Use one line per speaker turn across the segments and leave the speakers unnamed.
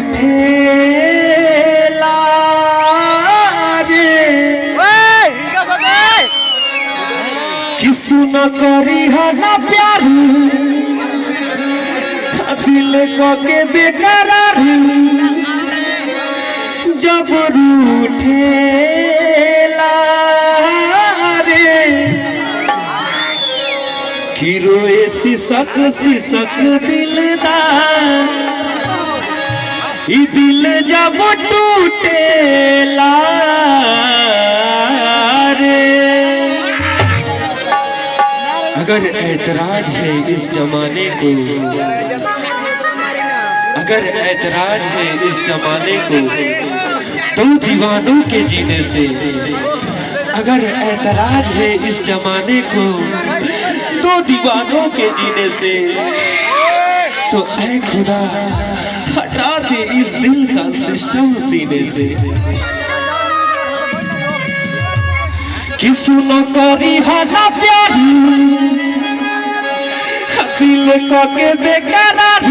रूठेला रे किसु न करी ना प्यार दिल को के बेकरार जब रूठेला रे कि रोए सिसक दिलदार ई दिल जब टूटेला रे। अगर ऐतराज है इस जमाने को, अगर ऐतराज है इस जमाने को तो दीवानों के जीने से, अगर ऐतराज है इस जमाने को तो दीवानों के जीने से, तो ऐ खुदा हटा दे इस दिल का सिस्टम सीने से। किसु न करी ना प्यारी दिल को के बेकरार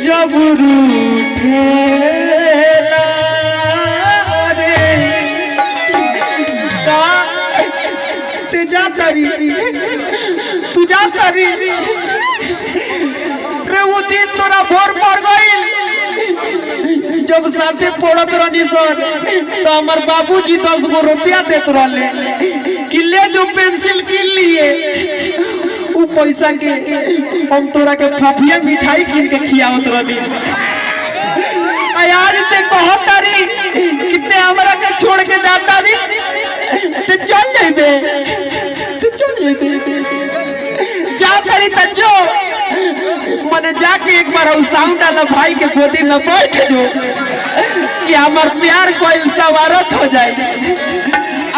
जब रूठेला रे। तू जा चरी रे वो दिन तोरा भोर पड़ गई जब साथे पड़त रहनी सन तो हमार बाबूजी 10 गो रुपया देत रहले कि ले जो पेंसिल किन लिए उ पैसा के हम तोरा के फफिया मिठाई किन के खियावत रहनी। आज ते कहतारी कितने हमरा के छोड़ के जाता री ते चल जाइबे जा करी त जो मने जाके एक बार साउंड वाला भाई के गोदी में बैठ जो कि हमार प्यार कोई सवारत हो जाए।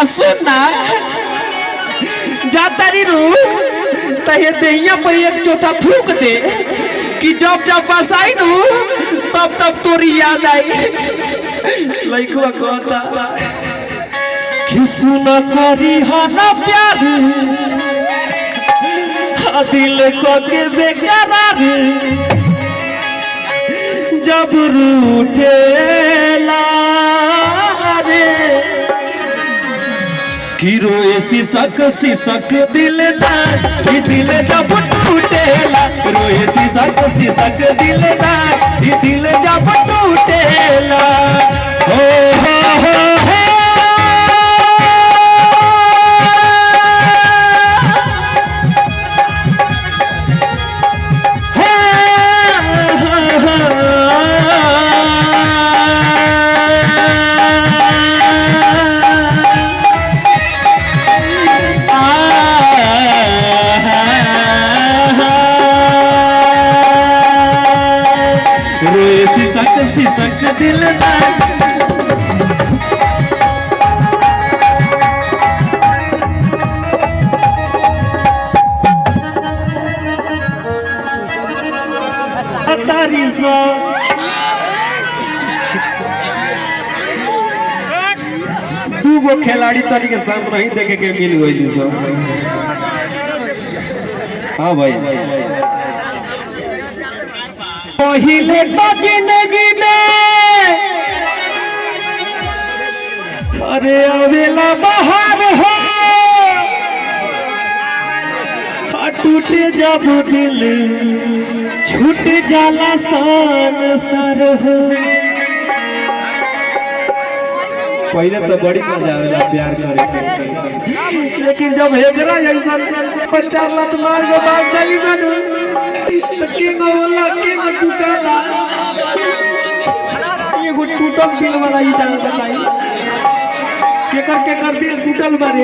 सुनना जातारी रू तहे देहिया पे एक चोथा थूक दे कि जब जब बस आई नू तब तब तोरी याद आई। लइकवा कहता किसु न करी ना प्यार दिल को के बेकरार जब रूठेला रे कि रोए सिसक दिलदार ई दिल जब टूटेला रोए सिसक दिलदार ई दिल जब टूटेला। हो हो हो सिसक दिलदार तारी सो दूगो खिलाड़ी तरी के सामने ही देखे के मिल गई सो। हाँ भाई पहिले तो जिंदगी में अरे अवेला बाहर हो टूटे जब दिल छूट जाला संसार हो। पहले तो बड़ी मजा आवेला प्यार करे लेकिन जब हेकरा जैसा 4 लाख मार के भाग जाली सन एगो टूटल दिल वाला ही जान बताई के कर दिल टूटल बारे।